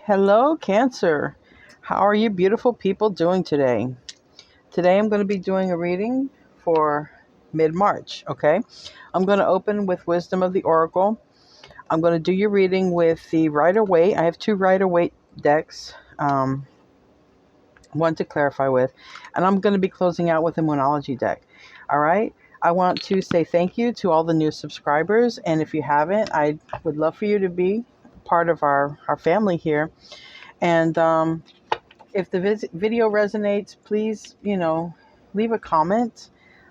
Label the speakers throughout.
Speaker 1: Hello, Cancer. How are you beautiful people doing today? Today I'm going to be doing a reading for mid-March, okay? I'm going to open with Wisdom of the Oracle. I'm going to do your reading with the Rider-Waite. I have two Rider-Waite decks, one to clarify with, and I'm going to be closing out with a Moonology deck, all right? I want to say thank you to all the new subscribers, and if you haven't, I would love for you to be part of our family here. And if the video resonates, please, leave a comment.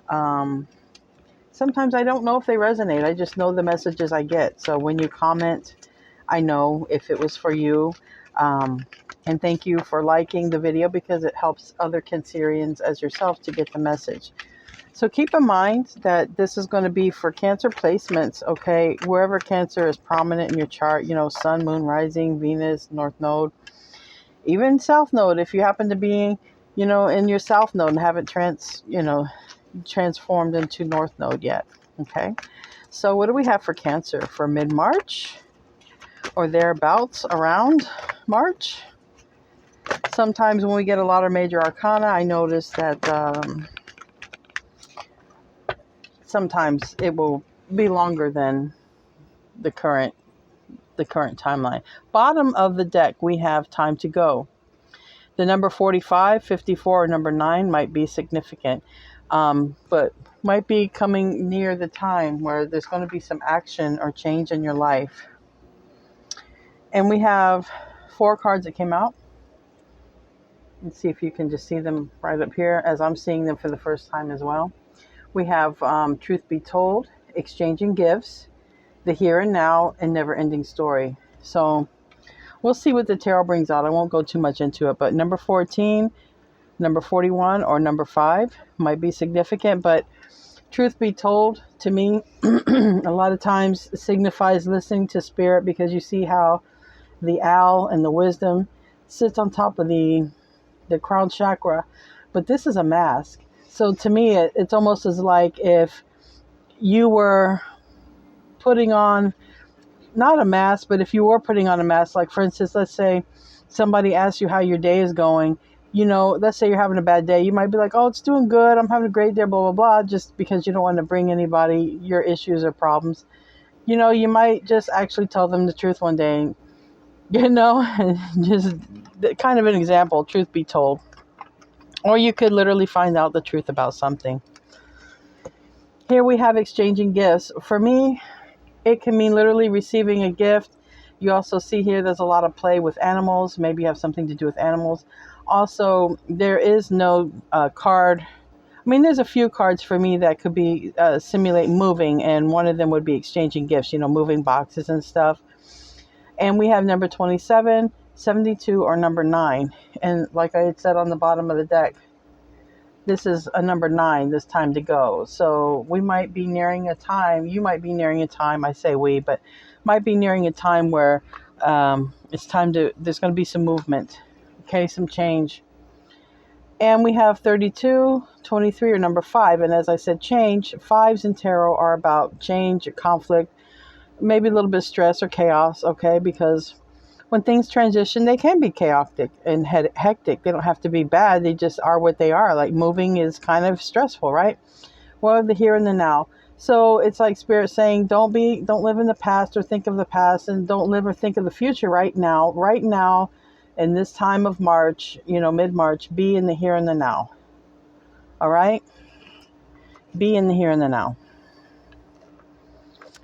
Speaker 1: Um, Sometimes I don't know if they resonate. I just know the messages I get. So when you comment, I know if it was for you. Um, and thank you for liking the video because it helps other Cancerians as yourself to get the message. So keep in mind that this is going to be for Cancer placements, okay? Wherever Cancer is prominent in your chart, Sun, Moon, Rising, Venus, North Node, even South Node, if you happen to be, in your South Node and haven't transformed into North Node yet. Okay. So what do we have for Cancer for mid-March or thereabouts around March? Sometimes when we get a lot of major arcana, I notice that sometimes it will be longer than the current timeline. Bottom of the deck, we have time to go. The number 45, 54, or number 9 might be significant, but might be coming near the time where there's going to be some action or change in your life. And we have 4 cards that came out. Let's see if you can just see them right up here as I'm seeing them for the first time as well. We have Truth Be Told, Exchanging Gifts, The Here and Now, and Never Ending Story. So we'll see what the tarot brings out. I won't go too much into it, but number 14, number 41, or number 5 might be significant. But truth be told, to me, a lot of times signifies listening to spirit, because you see how the owl and the wisdom sits on top of the crown chakra. But this is a mask. So to me, it's almost as like if you were putting on, not a mask, but if you were putting on a mask, like for instance, let's say somebody asks you how your day is going, let's say you're having a bad day, you might be like, oh, it's doing good, I'm having a great day, blah, blah, blah, just because you don't want to bring anybody your issues or problems. You might just actually tell them the truth one day, just kind of an example, truth be told. Or you could literally find out the truth about something. Here we have exchanging gifts. For me, it can mean literally receiving a gift. You also see here there's a lot of play with animals. Maybe you have something to do with animals. Also, there is no card. I mean, there's a few cards for me that could be simulate moving, and one of them would be exchanging gifts, moving boxes and stuff. And we have number 27, 72, or number 9. And like I had said on the bottom of the deck, this is a number 9, this time to go. So we might be nearing a time, you might be nearing a time, I say we, but might be nearing a time where it's time to, there's going to be some movement, okay, some change. And we have 32, 23, or number 5. And as I said, change. 5s in tarot are about change, conflict, maybe a little bit of stress or chaos, okay, because when things transition, they can be chaotic and hectic. They don't have to be bad. They just are what they are. Like moving is kind of stressful, right? Well, the here and the now. So it's like Spirit saying, don't live in the past or think of the past, and don't live or think of the future right now. Right now, in this time of March, mid-March, be in the here and the now. All right? Be in the here and the now.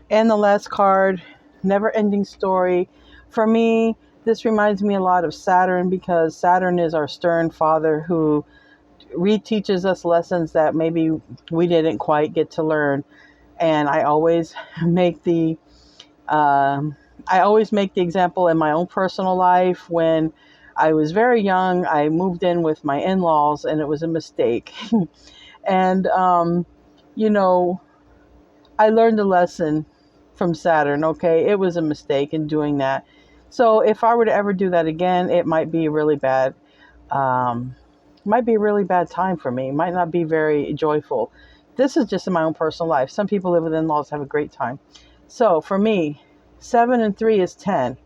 Speaker 1: And the last card, Never Ending Story. For me, this reminds me a lot of Saturn, because Saturn is our stern father who reteaches us lessons that maybe we didn't quite get to learn. And I always make the example in my own personal life. When I was very young, I moved in with my in-laws, and it was a mistake. And I learned a lesson from Saturn, okay? It was a mistake in doing that. So if I were to ever do that again, it might be a really bad time for me. It might not be very joyful. This is just in my own personal life. Some people live with in-laws, have a great time. So for me, 7 and 3 is 10.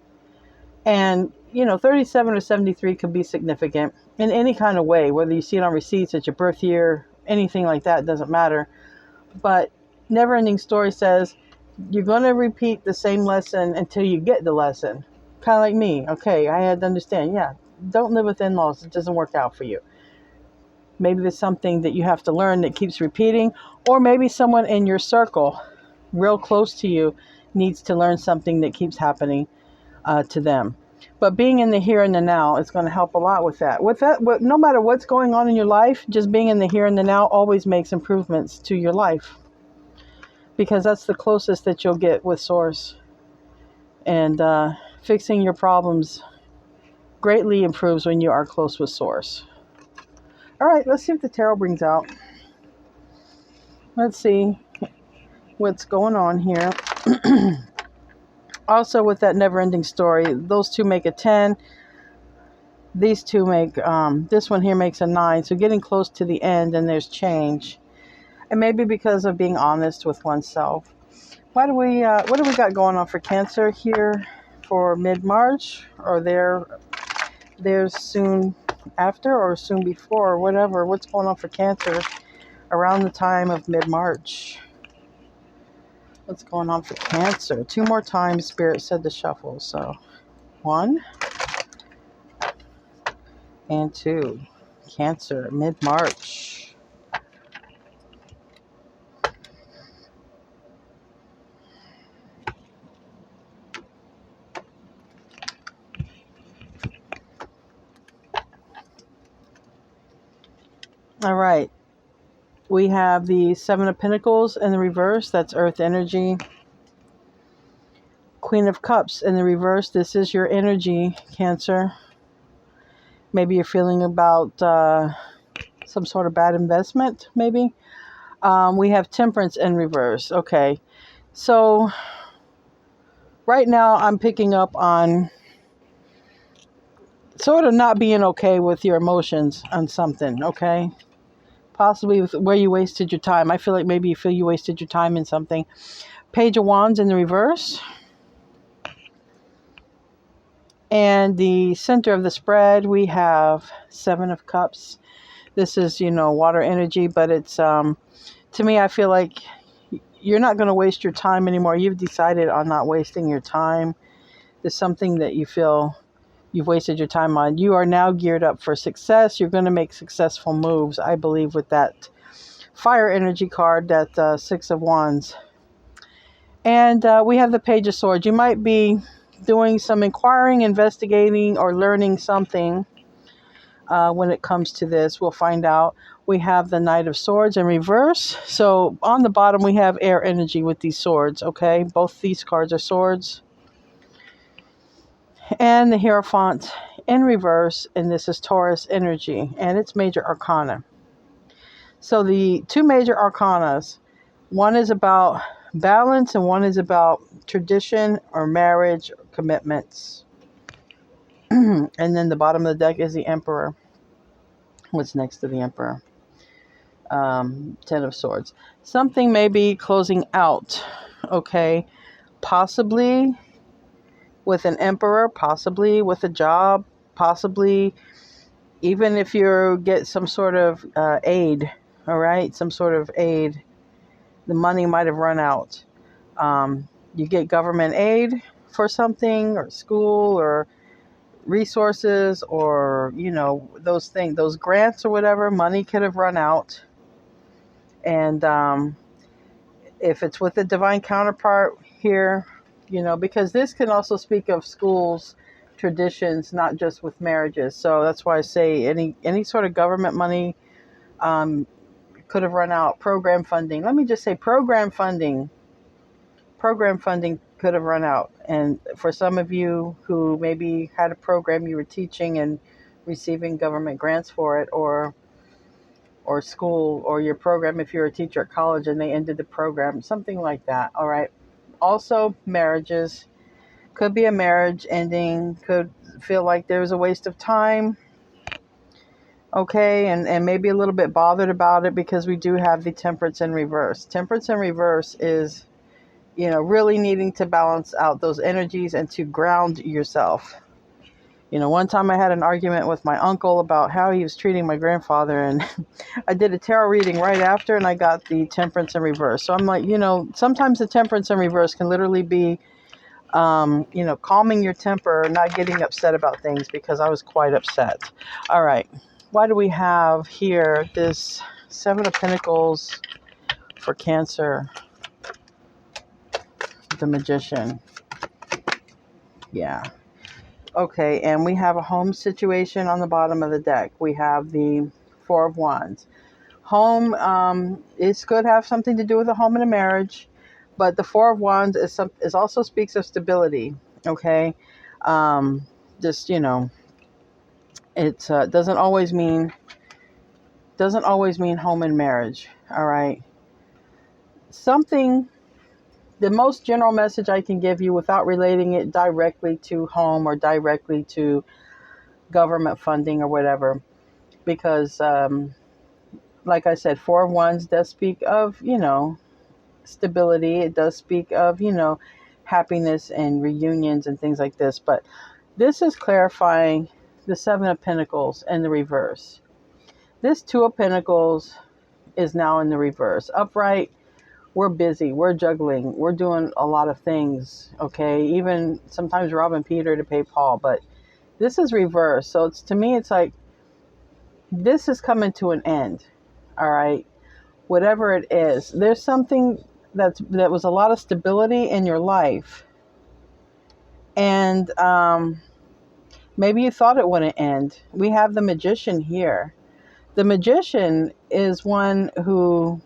Speaker 1: And, 37 or 73 could be significant in any kind of way, whether you see it on receipts, at your birth year, anything like that, doesn't matter. But Never Ending Story says you're going to repeat the same lesson until you get the lesson. Kind of like me. Okay, I had to understand. Yeah, don't live with in-laws. It doesn't work out for you. Maybe there's something that you have to learn that keeps repeating, or maybe someone in your circle, real close to you, needs to learn something that keeps happening to them. But being in the here and the now is going to help a lot with that. No matter what's going on in your life, just being in the here and the now always makes improvements to your life, because that's the closest that you'll get with Source. And fixing your problems greatly improves when you are close with Source. All right, let's see what the tarot brings out. Let's see what's going on here. Also, with that Never-Ending Story, those two make a 10. These two make, this one here makes a 9. So getting close to the end, and there's change. And maybe because of being honest with oneself. What do we got going on for Cancer here for mid-March? Or there's soon after or soon before or whatever. What's going on for Cancer around the time of mid-March? What's going on for Cancer? 2 more times Spirit said to shuffle. So 1 and 2. Cancer, mid-March. All right. We have the 7 of Pentacles in the reverse. That's Earth energy. Queen of Cups in the reverse. This is your energy, Cancer. Maybe you're feeling about some sort of bad investment, maybe. We have Temperance in reverse. Okay. So right now I'm picking up on sort of not being okay with your emotions on something, okay? Possibly with where you wasted your time. I feel like maybe you feel you wasted your time in something. Page of Wands in the reverse. And the center of the spread, we have 7 of Cups. This is, water energy, but it's, to me, I feel like you're not going to waste your time anymore. You've decided on not wasting your time. There's something that you feel you've wasted your time on. You are now geared up for success. You're going to make successful moves, I believe, with that fire energy card, that 6 of Wands. And we have the Page of Swords. You might be doing some inquiring, investigating, or learning something when it comes to this. We'll find out. We have the Knight of Swords in reverse. So on the bottom, we have air energy with these swords, okay? Both these cards are swords. And the Hierophant in reverse, and this is Taurus energy, and it's major arcana. So the 2 major arcanas, one is about balance and one is about tradition or marriage or commitments. And then the bottom of the deck is the Emperor. What's next to the Emperor? 10 of Swords. Something may be closing out, okay? Possibly with an Emperor, possibly with a job, possibly even if you get some sort of aid, all right? Some sort of aid. The money might have run out. You get government aid for something, or school, or resources, or, those things, those grants or whatever, money could have run out. And if it's with a divine counterpart here, because this can also speak of schools, traditions, not just with marriages. So that's why I say any sort of government money could have run out. Program funding. Let me just say program funding could have run out. And for some of you who maybe had a program you were teaching and receiving government grants for it, or school, or your program if you're a teacher at college and they ended the program, something like that. All right. Also, marriages. Could be a marriage ending. Could feel like there's a waste of time. Okay, and maybe a little bit bothered about it because we do have the Temperance in reverse. Temperance in reverse is, really needing to balance out those energies and to ground yourself. One time I had an argument with my uncle about how he was treating my grandfather, and I did a tarot reading right after, and I got the Temperance in reverse. So I'm like, sometimes the Temperance in reverse can literally be, calming your temper, not getting upset about things, because I was quite upset. All right. Why do we have here this Seven of Pentacles for Cancer? The Magician. Yeah. Okay, and we have a home situation on the bottom of the deck. We have the Four of Wands. Home, it could have something to do with a home and a marriage, but the Four of Wands is also speaks of stability. Okay, just it doesn't always mean home and marriage. All right, something. The most general message I can give you without relating it directly to home or directly to government funding or whatever, because like I said, Four of Wands does speak of stability. It does speak of happiness and reunions and things like this, but this is clarifying the Seven of Pentacles in the reverse. This Two of Pentacles is now in the reverse. Upright, we're busy, we're juggling, we're doing a lot of things, okay, even sometimes robbing Peter to pay Paul, but this is reverse. So to me, it's like this is coming to an end. All right, whatever it is, there's something that was a lot of stability in your life, and maybe you thought it wouldn't end. We have the Magician here. The Magician is one who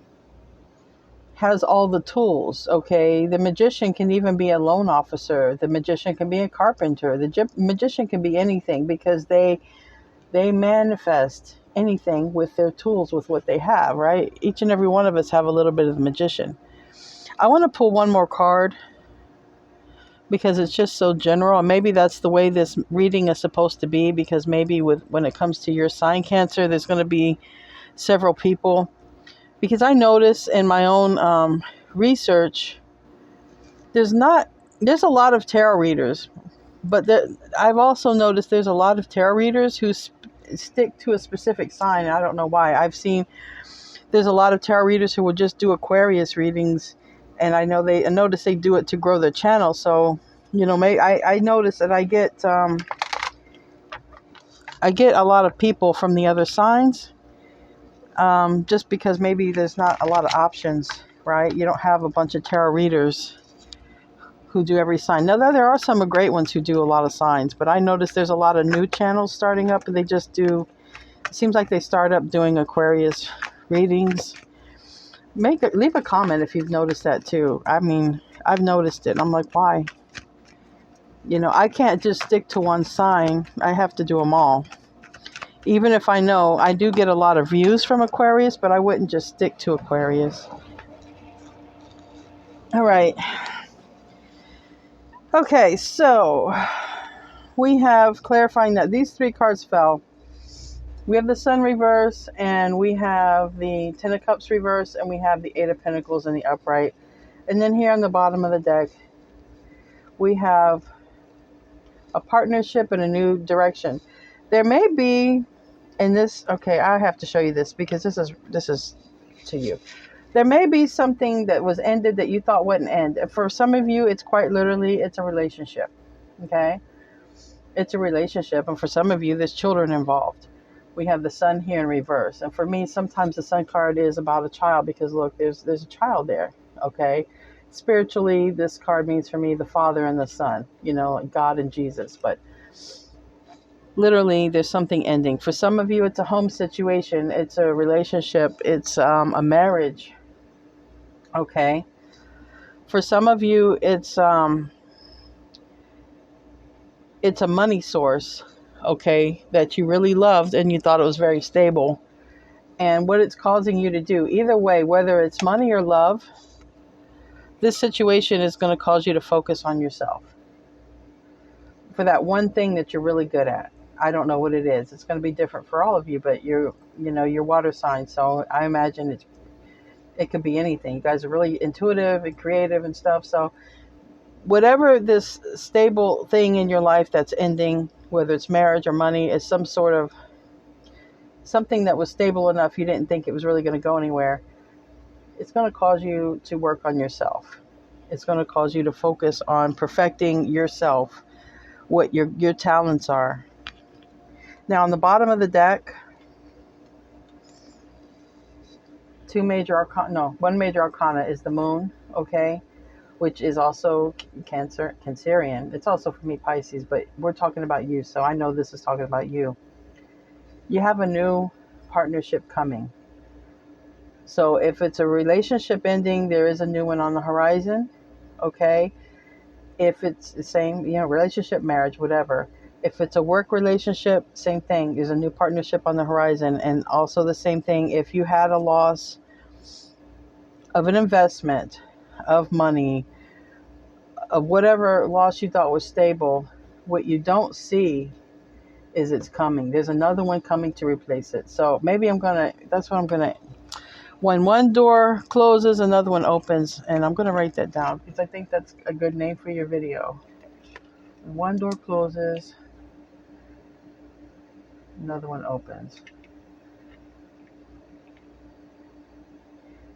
Speaker 1: has all the tools, okay? The Magician can even be a loan officer. The Magician can be a carpenter. The Magician can be anything, because they manifest anything with their tools, with what they have, right? Each and every one of us have a little bit of the Magician. I want to pull one more card because it's just so general. And maybe that's the way this reading is supposed to be, because maybe when it comes to your sign, Cancer, there's going to be several people. Because I notice in my own research, there's a lot of tarot readers, but I've also noticed there's a lot of tarot readers who stick to a specific sign. I don't know why. I've seen there's a lot of tarot readers who will just do Aquarius readings, and I notice they do it to grow their channel. So, I notice that I get a lot of people from the other signs, just because maybe there's not a lot of options, right? You don't have a bunch of tarot readers who do every sign. Now, there are some great ones who do a lot of signs, but I notice there's a lot of new channels starting up, and they just do, it seems like they start up doing Aquarius readings. Leave a comment if you've noticed that too. I mean, I've noticed it. I'm like, why? I can't just stick to one sign. I have to do them all. Even if I know I do get a lot of views from Aquarius, but I wouldn't just stick to Aquarius. All right. Okay, so we have clarifying that these three cards fell. We have the Sun reverse, and we have the Ten of Cups reverse, and we have the Eight of Pentacles in the upright. And then here on the bottom of the deck, we have a partnership and a new direction. There may be in this, okay, I have to show you this because this is to you. There may be something that was ended that you thought wouldn't end. For some of you, it's quite literally, it's a relationship. Okay? It's a relationship. And for some of you, there's children involved. We have the Sun here in reverse. And for me, sometimes the Sun card is about a child because, look, there's a child there. Okay? Spiritually, this card means for me the Father and the Son. God and Jesus. But literally, there's something ending. For some of you, it's a home situation. It's a relationship. It's a marriage. Okay. For some of you, it's a money source, okay, that you really loved and you thought it was very stable. And what it's causing you to do, either way, whether it's money or love, this situation is going to cause you to focus on yourself for that one thing that you're really good at. I don't know what it is. It's going to be different for all of you, but you're water sign, so I imagine it could be anything. You guys are really intuitive and creative and stuff. So whatever this stable thing in your life that's ending, whether it's marriage or money, is some sort of something that was stable enough you didn't think it was really going to go anywhere. It's going to cause you to work on yourself. It's going to cause you to focus on perfecting yourself, what your talents are. Now, on the bottom of the deck, one major arcana is the moon, okay, which is also Cancerian. It's also for me Pisces, but we're talking about you, so I know this is talking about you. You have a new partnership coming. So if it's a relationship ending, there is a new one on the horizon, okay? If it's the same, relationship, marriage, whatever. If it's a work relationship, same thing. There's a new partnership on the horizon. And also the same thing, if you had a loss of an investment, of money, of whatever loss you thought was stable, what you don't see is it's coming. There's another one coming to replace it. So maybe that's what I'm going to, when one door closes, another one opens. And I'm going to write that down because I think that's a good name for your video. When one door closes, another one opens.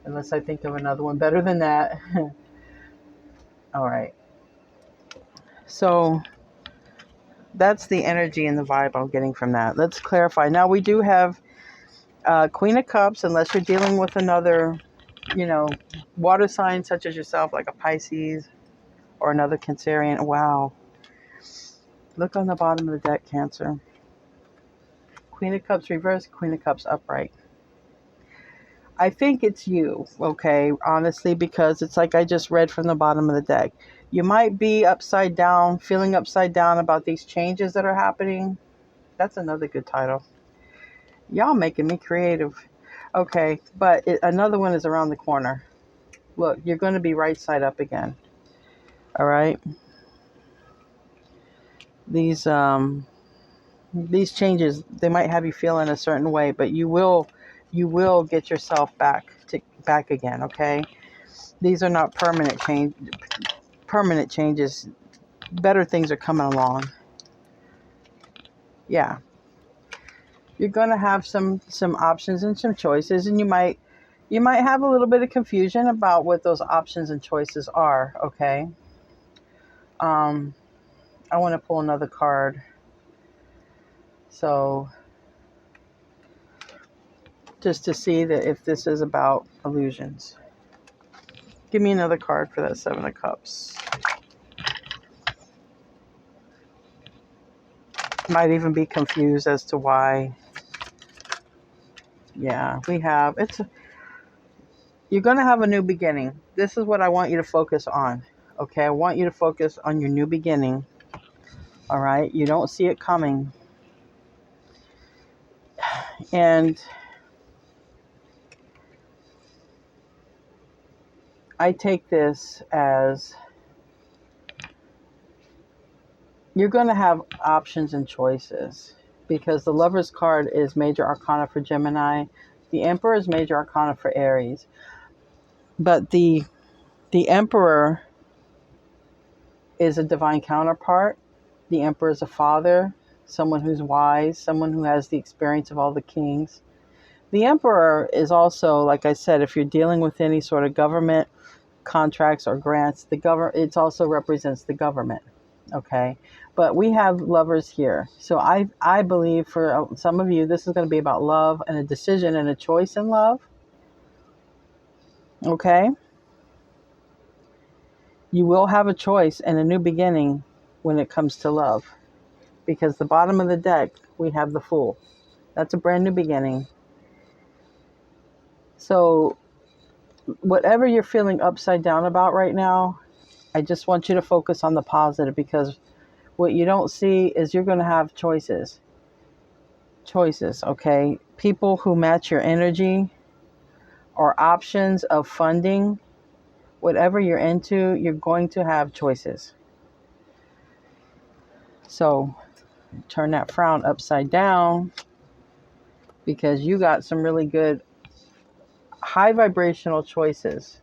Speaker 1: Unless I think of another one better than that. All right. So that's the energy and the vibe I'm getting from that. Let's clarify. Now we do have Queen of Cups, unless you're dealing with another, water sign such as yourself, like a Pisces or another Cancerian. Wow. Look on the bottom of the deck, Cancer. Queen of Cups reversed, Queen of Cups upright. I think it's you, okay, honestly, because it's like I just read from the bottom of the deck. You might be upside down, feeling upside down about these changes that are happening. That's another good title. Y'all making me creative. Okay, but another one is around the corner. Look, you're going to be right side up again. All right? These changes, they might have you feeling a certain way, but you will get yourself back again, okay? These are not permanent changes. Better things are coming along. Yeah. You're going to have some options and some choices, and you might have a little bit of confusion about what those options and choices are, okay? I want to pull another card. So just to see that if this is about illusions. Give me another card for that Seven of Cups. Might even be confused as to why. Yeah, you're going to have a new beginning. This is what I want you to focus on. Okay, I want you to focus on your new beginning. All right, you don't see it coming. And I take this as you're going to have options and choices, because the Lover's card is major arcana for Gemini. The Emperor is major arcana for Aries. But the Emperor is a divine counterpart. The Emperor is a father, someone who's wise, someone who has the experience of all the kings. The Emperor is also, like I said, if you're dealing with any sort of government contracts or grants, it also represents the government. Okay, but we have Lovers here. So I believe for some of you, this is going to be about love and a decision and a choice in love. Okay, you will have a choice and a new beginning when it comes to love, because the bottom of the deck, we have the Fool. That's a brand new beginning. So whatever you're feeling upside down about right now, I just want you to focus on the positive, because what you don't see is you're going to have choices. Okay? People who match your energy, or options of funding, whatever you're into, you're going to have choices. So turn that frown upside down, because you got some really good high vibrational choices.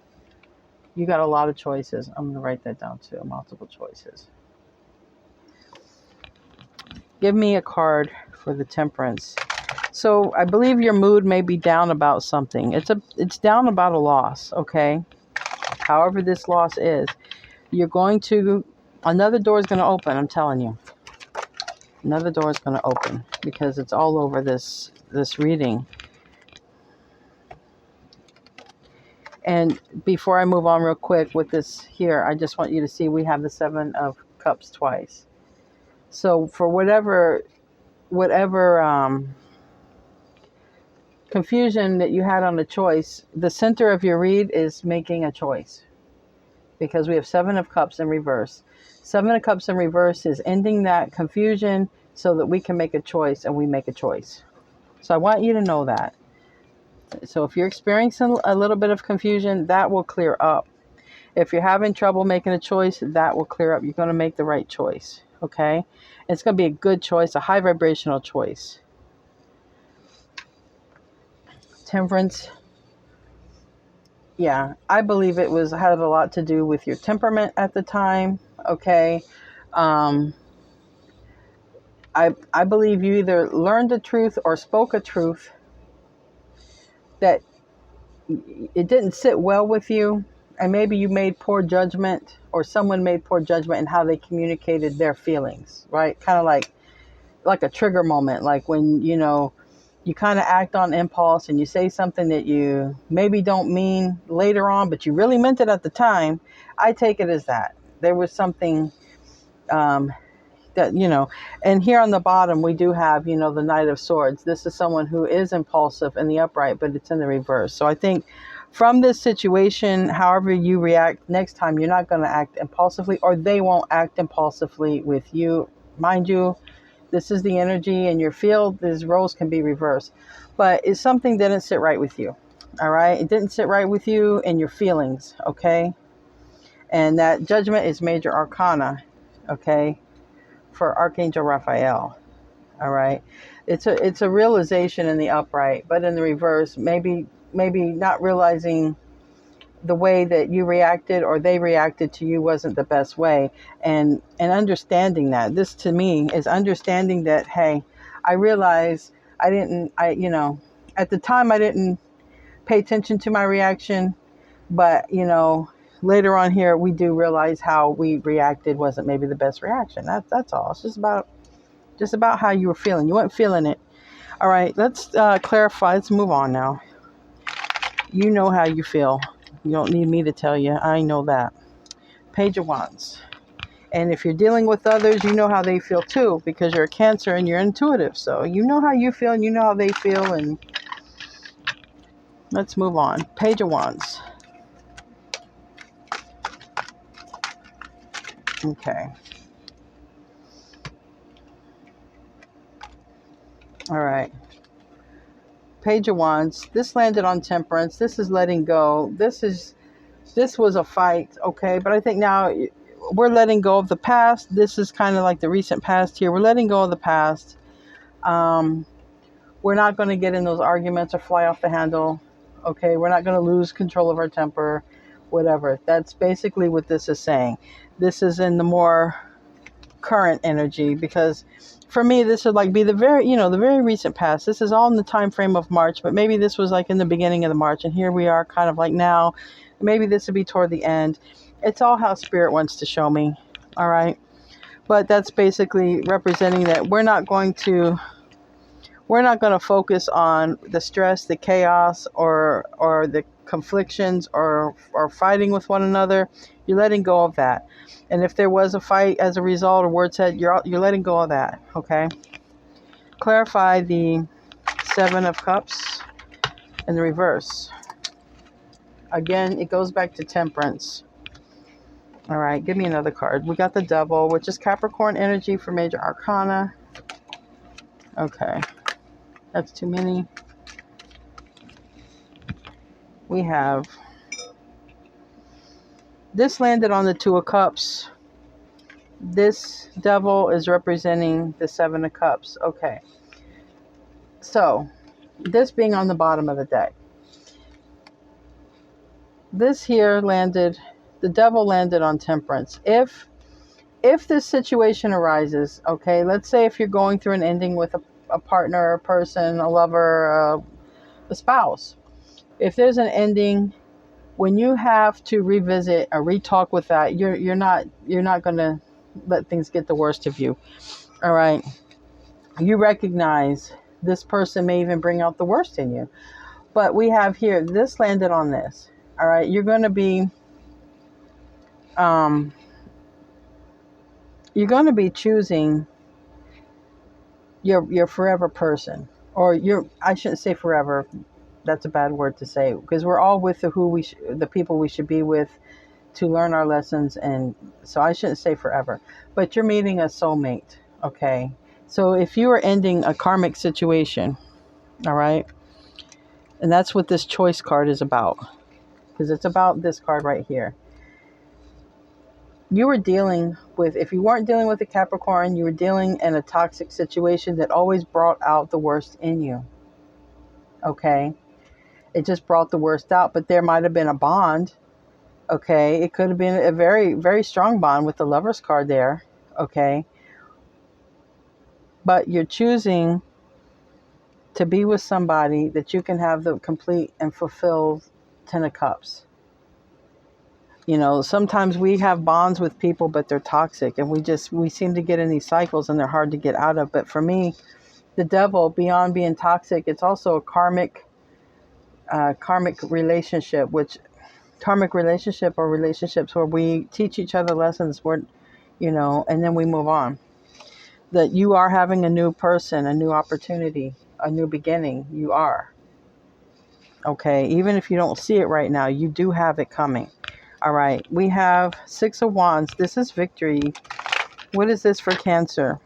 Speaker 1: You got a lot of choices. I'm going to write that down too. Multiple choices. Give me a card for the Temperance. So I believe your mood may be down about something. It's down about a loss, okay? However this loss is, another door is going to open, I'm telling you. Another door is going to open because it's all over this reading. And before I move on real quick with this here, I just want you to see we have the Seven of Cups twice. So for whatever confusion that you had on the choice, the center of your read is making a choice. Because we have Seven of Cups in reverse. Seven of Cups in reverse is ending that confusion so that we can make a choice, and we make a choice. So I want you to know that. So if you're experiencing a little bit of confusion, that will clear up. If you're having trouble making a choice, that will clear up. You're going to make the right choice, okay? It's going to be a good choice, a high vibrational choice. Temperance. Yeah, I believe it had a lot to do with your temperament at the time, okay? I believe you either learned the truth or spoke a truth that it didn't sit well with you, and maybe you made poor judgment, or someone made poor judgment in how they communicated their feelings, right? Kind of like a trigger moment, like when, you kind of act on impulse and you say something that you maybe don't mean later on, but you really meant it at the time. I take it as that. There was something that, and here on the bottom, we do have, the Knight of Swords. This is someone who is impulsive in the upright, but it's in the reverse. So I think from this situation, however you react next time, you're not going to act impulsively, or they won't act impulsively with you. Mind you, this is the energy in your field. These roles can be reversed, but it's something that didn't sit right with you. All right. It didn't sit right with you and your feelings. Okay. And that Judgment is major arcana. Okay. For Archangel Raphael. All right. It's a realization in the upright, but in the reverse, maybe not realizing the way that you reacted or they reacted to you wasn't the best way, and understanding that. This to me is understanding that, hey, I realize at the time I didn't pay attention to my reaction, but later on here we do realize how we reacted wasn't maybe the best reaction. That's all. It's just about how you were feeling. You weren't feeling it. All right, let's clarify. Let's move on now. You know how you feel. You don't need me to tell you. I know that. Page of Wands. And if you're dealing with others, you know how they feel too, because you're a Cancer and you're intuitive. So you know how you feel and you know how they feel. And let's move on. Page of Wands. Okay. All right. Page of Wands. This landed on Temperance. This is letting go. This was a fight, okay? But I think now we're letting go of the past. This is kind of like the recent past here. We're letting go of the past. We're not going to get in those arguments or fly off the handle, okay? We're not going to lose control of our temper, whatever. That's basically what this is saying. This is in the more current energy, because for me, this would like be the very recent past. This is all in the time frame of March, but maybe this was like in the beginning of the March, and here we are kind of like now. Maybe this would be toward the end. It's all how Spirit wants to show me. All right. But that's basically representing that we're not going to focus on the stress, the chaos, or the conflictions, or fighting with one another. You're letting go of that. And if there was a fight as a result of word said, you're letting go of that. Okay. Clarify the Seven of Cups in the reverse. Again, it goes back to Temperance. All right, give me another card. We got the Devil, which is Capricorn energy for major arcana. Okay, that's too many. We have this landed on the Two of Cups. This Devil is representing the Seven of Cups. Okay, so this being on the bottom of the deck. This here landed, the Devil landed on Temperance. If if this situation arises, okay, let's say if you're going through an ending with a partner, a person, a lover, a spouse, if there's an ending, when you have to revisit or retalk with that, you're not going to let things get the worst of you. All right. You recognize this person may even bring out the worst in you. But we have here, this landed on this. All right. Um, you're going to be choosing your forever person, or I shouldn't say forever. That's a bad word to say, because we're all with the people we should be with to learn our lessons. And so I shouldn't say forever, but you're meeting a soulmate. Okay. So if you are ending a karmic situation, all right, and that's what this choice card is about, because it's about this card right here. You were dealing with, if you weren't dealing with a Capricorn, you were dealing in a toxic situation that always brought out the worst in you. Okay. It just brought the worst out, but there might have been a bond. Okay. It could have been a very, very strong bond with the Lover's card there. Okay. But you're choosing to be with somebody that you can have the complete and fulfilled 10 of Cups. You know, sometimes we have bonds with people, but they're toxic, and we seem to get in these cycles and they're hard to get out of. But for me, the devil, beyond being toxic, it's also a karmic relationship, which karmic relationship or relationships where we teach each other lessons, and then we move on. That you are having a new person, a new opportunity, a new beginning. You are. Okay. Even if you don't see it right now, you do have it coming. All right. We have 6 of Wands. This is victory. What is this for Cancer?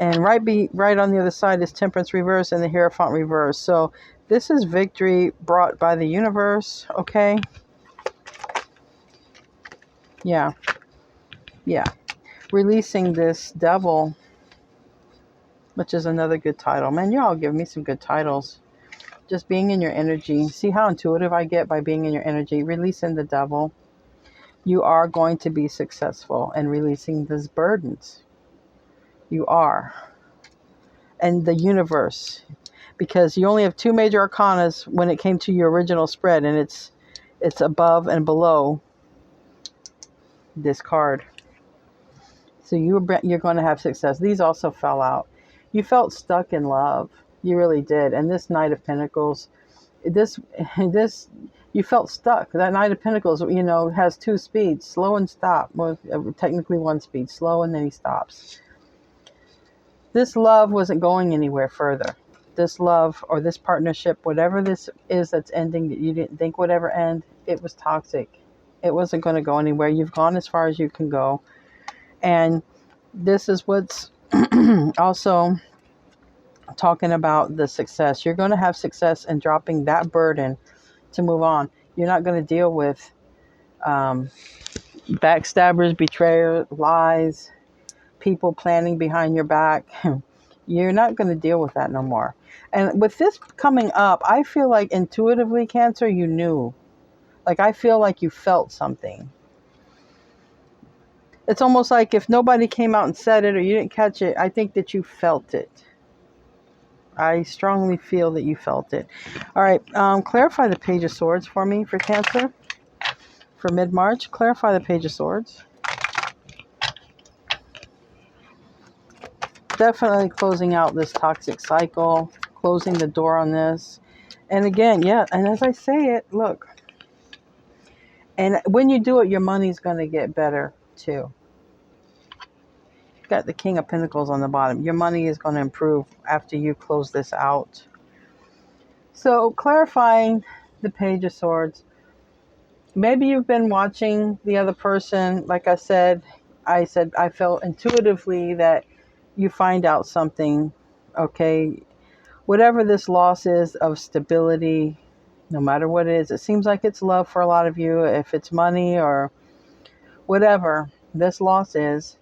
Speaker 1: And right on the other side is Temperance reverse and the Hierophant reverse. So this is victory brought by the universe. Okay. Yeah. Yeah. Releasing this devil, which is another good title. Man, you all give me some good titles. Just being in your energy. See how intuitive I get by being in your energy. Releasing the devil. You are going to be successful in releasing these burdens. You are. And the universe. Because you only have 2 major arcanas when it came to your original spread. And it's above and below this card. So you're going to have success. These also fell out. You felt stuck in love. You really did. And this Knight of Pentacles, this you felt stuck. That Knight of Pentacles, has 2 speeds, slow and stop. Well, technically 1 speed, slow, and then he stops. This love wasn't going anywhere further. This love or this partnership, whatever this is that's ending that you didn't think would ever end, it was toxic. It wasn't going to go anywhere. You've gone as far as you can go. And this is what's also talking about the success. You're going to have success in dropping that burden to move on. You're not going to deal with backstabbers, betrayers, lies, people planning behind your back. You're not going to deal with that no more. And with this coming up, I feel like intuitively, Cancer, you knew. Like, I feel like you felt something. It's almost like if nobody came out and said it or you didn't catch it, I think that you felt it. I strongly feel that you felt it. All right. Clarify the Page of Swords for me for Cancer. For mid-March, clarify the Page of Swords. Definitely closing out this toxic cycle. Closing the door on this. And again, yeah. And as I say it, look. And when you do it, your money's going to get better too. Got the King of Pentacles on the bottom. Your money is going to improve after you close this out. So clarifying the Page of Swords. Maybe you've been watching the other person. Like I said I felt intuitively that you find out something. Okay. Whatever this loss is of stability, no matter what it is, it seems like it's love for a lot of you. If it's money or whatever this loss is,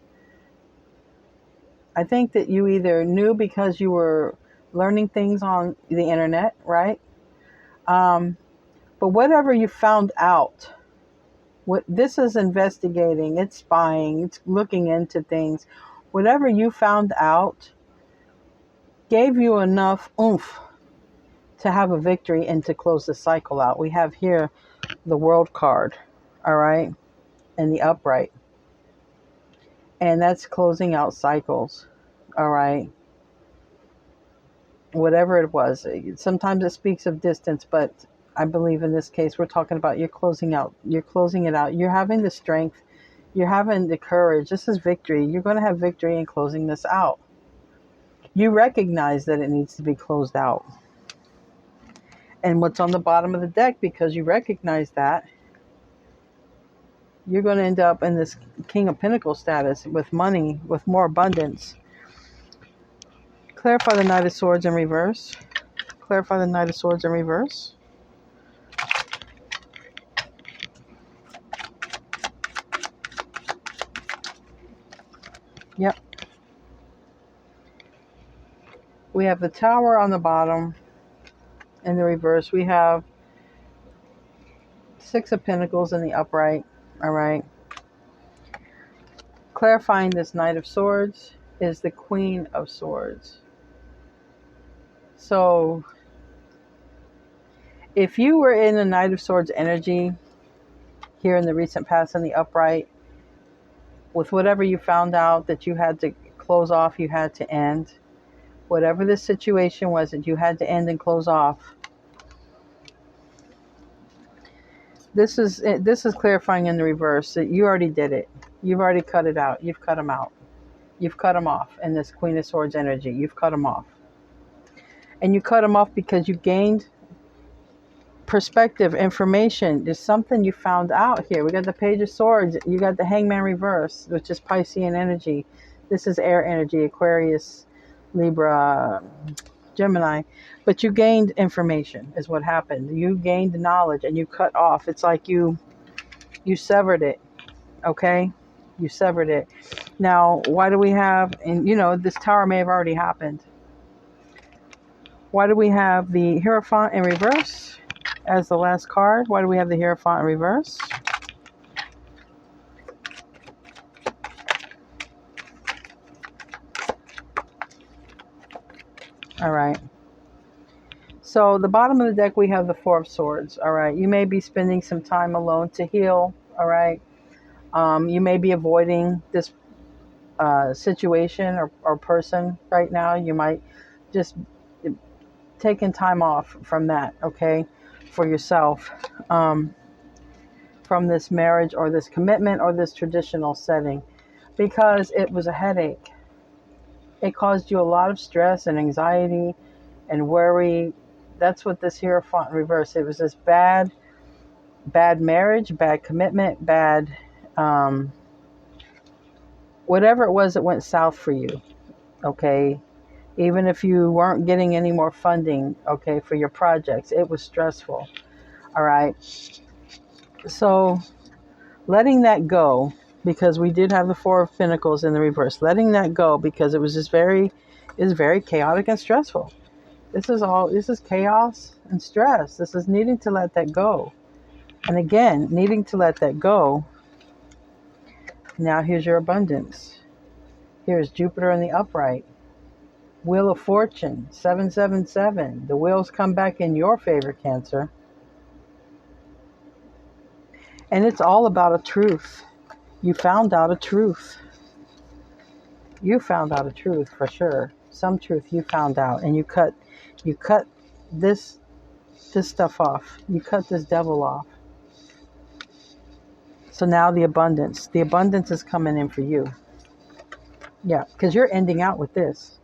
Speaker 1: I think that you either knew because you were learning things on the internet, right? But whatever you found out, What this is investigating, it's spying, it's looking into things. Whatever you found out gave you enough oomph to have a victory and to close the cycle out. We have here the World card, all right, and the upright. And that's closing out cycles, all right. Whatever it was. Sometimes it speaks of distance, but I believe in this case we're talking about you're closing it out. You're having the strength, you're having the courage. This is victory. You're going to have victory in closing this out. You recognize that it needs to be closed out. And what's on the bottom of the deck, because you recognize that, you're going to end up in this King of Pentacles status with money, with more abundance. Clarify the Knight of Swords in reverse. Clarify the Knight of Swords in reverse. Yep. We have the Tower on the bottom. In the reverse, we have Six of Pentacles in the upright. All right. Clarifying this Knight of Swords is the Queen of Swords. So if you were in the Knight of Swords energy here in the recent past in the upright, with whatever you found out that you had to close off, you had to end. Whatever the situation was that you had to end and close off. This is clarifying in the reverse that you already did it. You've already cut it out. You've cut them out. You've cut them off in this Queen of Swords energy. You've cut them off. And you cut them off because you gained perspective, information. There's something you found out here. We got the Page of Swords. You got the Hangman reverse, which is Piscean energy. This is air energy, Aquarius, Libra, Gemini. But you gained information is what happened. You gained knowledge and you cut off. It's like you severed it. Okay? You severed it. Now, why do we have, and this Tower may have already happened. Why do we have the Hierophant in reverse as the last card? Why do we have the Hierophant in reverse? All right. So the bottom of the deck, we have the Four of Swords. All right. You may be spending some time alone to heal. All right. You may be avoiding this situation or person right now. You might just taking time off from that, okay, for yourself, from this marriage or this commitment or this traditional setting, because it was a headache. It caused you a lot of stress and anxiety and worry. That's what this Hierophant in reverse. It was this bad marriage, bad commitment, bad whatever it was that went south for you, okay? Even if you weren't getting any more funding, okay, for your projects, it was stressful, all right? So letting that go, because we did have the Four of Pentacles in the reverse, letting that go because it was just very chaotic and stressful. This is chaos and stress. This is needing to let that go. And again, needing to let that go. Now here's your abundance. Here's Jupiter in the upright. Wheel of Fortune, 777. The wheels come back in your favor, Cancer. And it's all about a truth. You found out a truth. You found out a truth for sure. Some truth you found out, and you cut this stuff off. You cut this devil off. So now the abundance is coming in for you. Yeah, because you're ending out with this.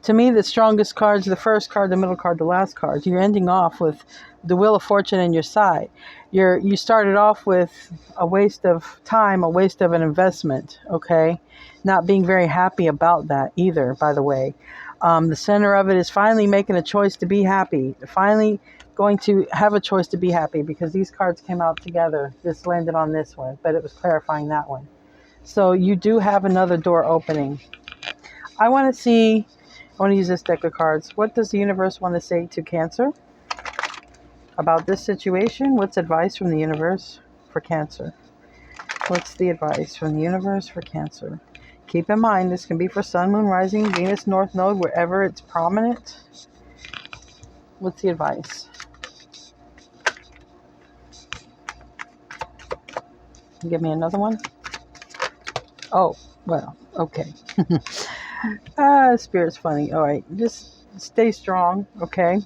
Speaker 1: To me, the strongest cards, the first card, the middle card, the last card. You're ending off with the Wheel of Fortune in your side. You started off with a waste of time, a waste of an investment, okay? Not being very happy about that either, by the way. The center of it is finally making a choice to be happy. Finally going to have a choice to be happy, because these cards came out together. This landed on this one, but it was clarifying that one. So you do have another door opening. I want to use this deck of cards. What does the universe want to say to Cancer about this situation? What's advice from the universe? for Cancer? What's the advice from the universe for Cancer? Keep in mind, this can be for Sun, Moon, Rising, Venus, North Node, wherever it's prominent. What's the advice? Give me another one. Oh, well, okay. Spirit's funny. All right, just stay strong, okay?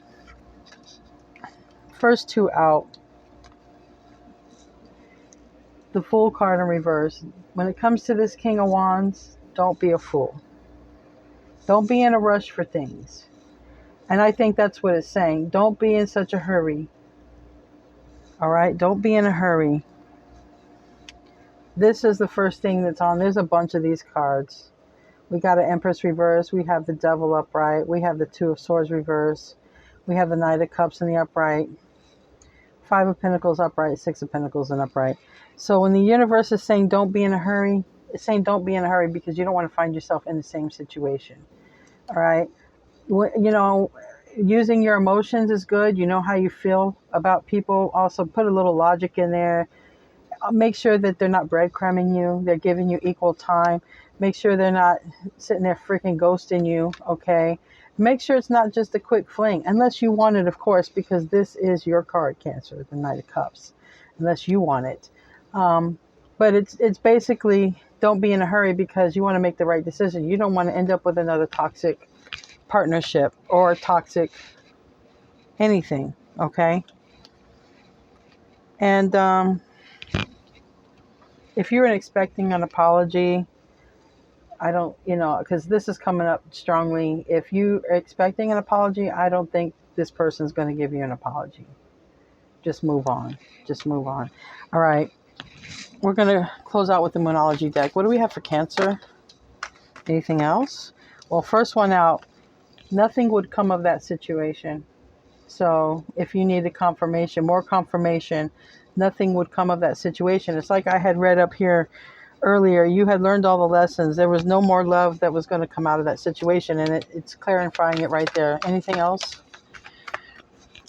Speaker 1: First two out. The Fool card in reverse. When it comes to this King of Wands, don't be a fool. Don't be in a rush for things. And I think that's what it's saying. Don't be in such a hurry. All right? Don't be in a hurry. This is the first thing that's on. There's a bunch of these cards. We got an Empress reverse. We have the Devil upright. We have the Two of Swords reverse. We have the Knight of Cups in the upright. Five of Pentacles upright. Six of Pentacles in upright. So when the universe is saying don't be in a hurry, it's saying don't be in a hurry because you don't want to find yourself in the same situation. All right? You know, using your emotions is good. You know how you feel about people. Also put a little logic in there. Make sure that they're not breadcrumbing you. They're giving you equal time. Make sure they're not sitting there freaking ghosting you, okay? Make sure it's not just a quick fling, unless you want it, of course, because this is your card, Cancer, the Knight of Cups, unless you want it. But it's basically don't be in a hurry because you want to make the right decision. You don't want to end up with another toxic partnership or toxic anything, okay? And if you're expecting an apology, I don't, because this is coming up strongly. If you are expecting an apology, I don't think this person's going to give you an apology. Just move on. Just move on. All right. We're going to close out with the Moonology deck. What do we have for Cancer? Anything else? Well, first one out, nothing would come of that situation. So if you needed confirmation, more confirmation, nothing would come of that situation. It's like I had read up here earlier, you had learned all the lessons. There was no more love that was going to come out of that situation, and it's clarifying it right there. Anything else?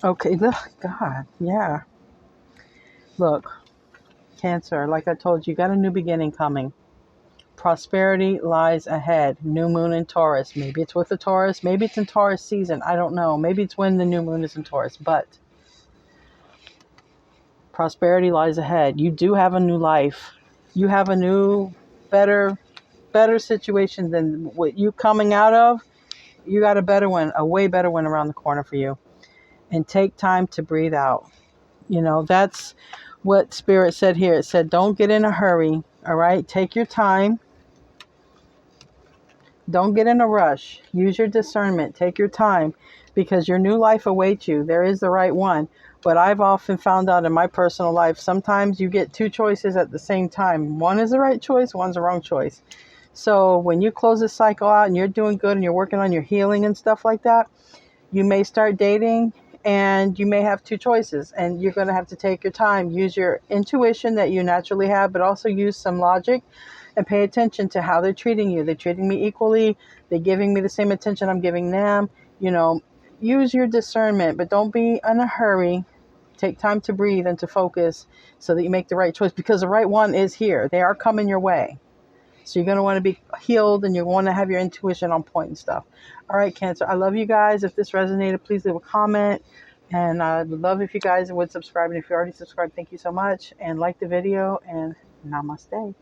Speaker 1: Okay, look, God, yeah. Look, Cancer, like I told you, got a new beginning coming. Prosperity lies ahead. New moon in Taurus. Maybe it's with the Taurus. Maybe it's in Taurus season. I don't know. Maybe it's when the new moon is in Taurus. But prosperity lies ahead. You do have a new life. You have a new, better situation than what you coming out of. You got a better one, a way better one around the corner for you. And take time to breathe out. That's what Spirit said here. It said, don't get in a hurry. All right. Take your time. Don't get in a rush. Use your discernment. Take your time because your new life awaits you. There is the right one. But I've often found out in my personal life, sometimes you get two choices at the same time. One is the right choice, one's the wrong choice. So when you close this cycle out and you're doing good and you're working on your healing and stuff like that, you may start dating and you may have two choices. And you're going to have to take your time. Use your intuition that you naturally have, but also use some logic and pay attention to how they're treating you. They're treating me equally. They're giving me the same attention I'm giving them. Use your discernment, but don't be in a hurry. Take time to breathe and to focus so that you make the right choice because the right one is here. They are coming your way. So you're going to want to be healed and you want to have your intuition on point and stuff. All right, Cancer. I love you guys. If this resonated, please leave a comment. And I would love if you guys would subscribe. And if you already subscribed, thank you so much. And like the video and namaste.